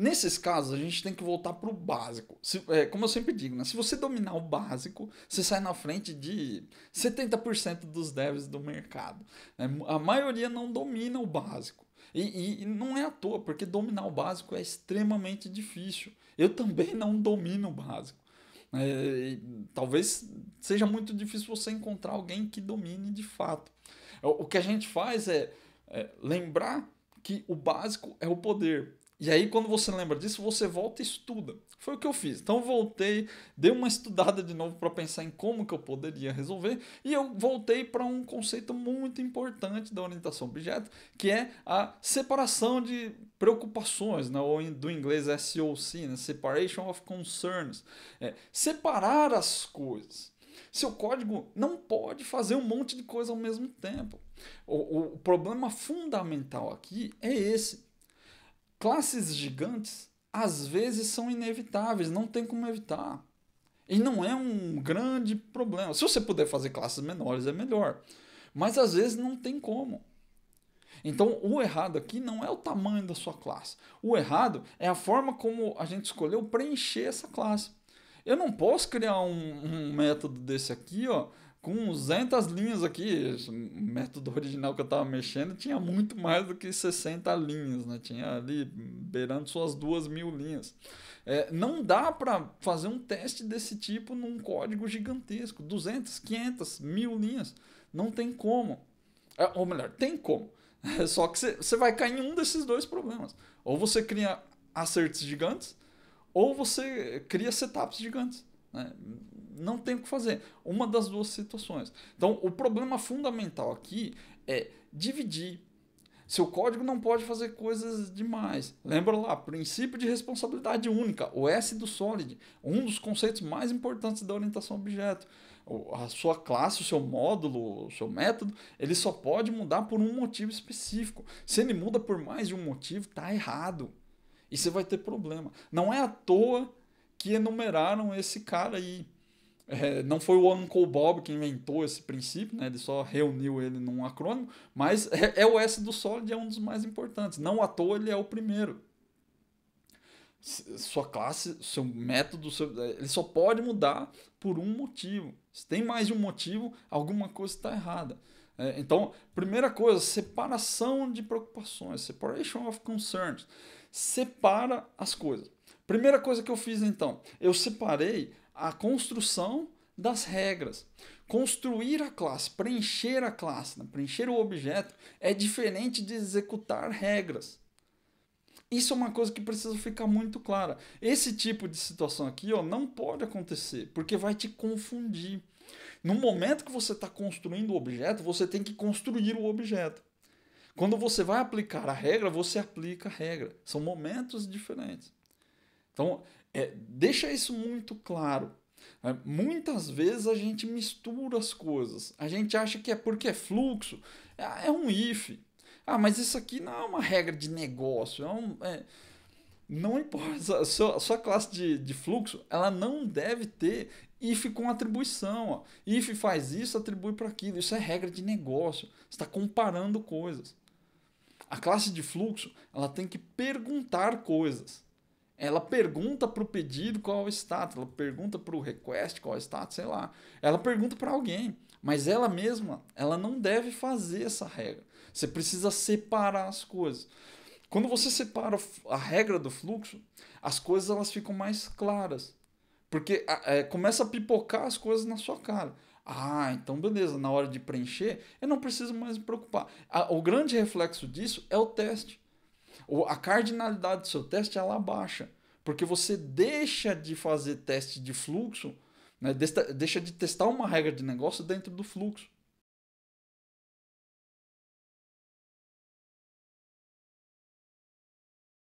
Nesses casos, a gente tem que voltar para o básico. Como eu sempre digo, né? Se você dominar o básico, você sai na frente de 70% dos devs do mercado. Né? A maioria não domina o básico. E não é à toa, porque dominar o básico é extremamente difícil. Eu também não domino o básico. Talvez seja muito difícil você encontrar alguém que domine de fato. O que a gente faz é lembrar que o básico é o poder. E aí, quando você lembra disso, você volta e estuda. Foi o que eu fiz. Então, eu voltei, dei uma estudada de novo para pensar em como que eu poderia resolver. E eu voltei para um conceito muito importante da orientação a objeto, que é a separação de preocupações, né? Ou do inglês SOC, né? Separation of Concerns. Separar as coisas. Seu código não pode fazer um monte de coisa ao mesmo tempo. O problema fundamental aqui é esse. Classes gigantes às vezes são inevitáveis, não tem como evitar. E não é um grande problema. Se você puder fazer classes menores, é melhor. Mas às vezes não tem como. Então, o errado aqui não é o tamanho da sua classe. O errado é a forma como a gente escolheu preencher essa classe. Eu não posso criar um método desse aqui, ó, com 200 linhas aqui. O método original que eu estava mexendo tinha muito mais do que 60 linhas, né? Tinha ali beirando suas 2.000 linhas. Não dá para fazer um teste desse tipo num código gigantesco. 200, 500, 1.000 linhas. Não tem como. Ou melhor, tem como. Só que você vai cair em um desses dois problemas. Ou você cria asserts gigantes, ou você cria setups gigantes. Né? Não tem o que fazer. Uma das duas situações. Então, o problema fundamental aqui é dividir. Seu código não pode fazer coisas demais. Lembra lá, princípio de responsabilidade única, o S do Solid, um dos conceitos mais importantes da orientação a objeto. A sua classe, o seu módulo, o seu método, ele só pode mudar por um motivo específico. Se ele muda por mais de um motivo, está errado. E você vai ter problema. Não é à toa que enumeraram esse cara aí. Não foi o Uncle Bob que inventou esse princípio, né? Ele só reuniu ele num acrônimo, mas é o S do Solid, é um dos mais importantes. Não à toa ele é o primeiro. Sua classe, seu método, ele só pode mudar por um motivo. Se tem mais de um motivo, alguma coisa está errada. Então, primeira coisa, separação de preocupações, separation of concerns. Separa as coisas. Primeira coisa que eu fiz então, eu separei a construção das regras. Construir a classe, preencher a classe, né? Preencher o objeto é diferente de executar regras. Isso é uma coisa que precisa ficar muito clara. Esse tipo de situação aqui, ó, não pode acontecer, porque vai te confundir. No momento que você está construindo o objeto, você tem que construir o objeto. Quando você vai aplicar a regra, você aplica a regra. São momentos diferentes. Então, deixa isso muito claro. Muitas vezes a gente mistura as coisas. A gente acha que é porque é fluxo, é um if. Mas isso aqui não é uma regra de negócio. Não importa. A sua classe de fluxo, ela não deve ter if com atribuição. Ó. If faz isso, atribui para aquilo. Isso é regra de negócio. Você está comparando coisas. A classe de fluxo, ela tem que perguntar coisas. Ela pergunta para o pedido qual é o status, ela pergunta para o request qual é o status, sei lá. Ela pergunta para alguém, mas ela mesma, ela não deve fazer essa regra. Você precisa separar as coisas. Quando você separa a regra do fluxo, as coisas elas ficam mais claras. Porque começa a pipocar as coisas na sua cara. Então beleza, na hora de preencher, eu não preciso mais me preocupar. O grande reflexo disso é o teste. A cardinalidade do seu teste ela baixa, porque você deixa de fazer teste de fluxo, né? Deixa de testar uma regra de negócio dentro do fluxo.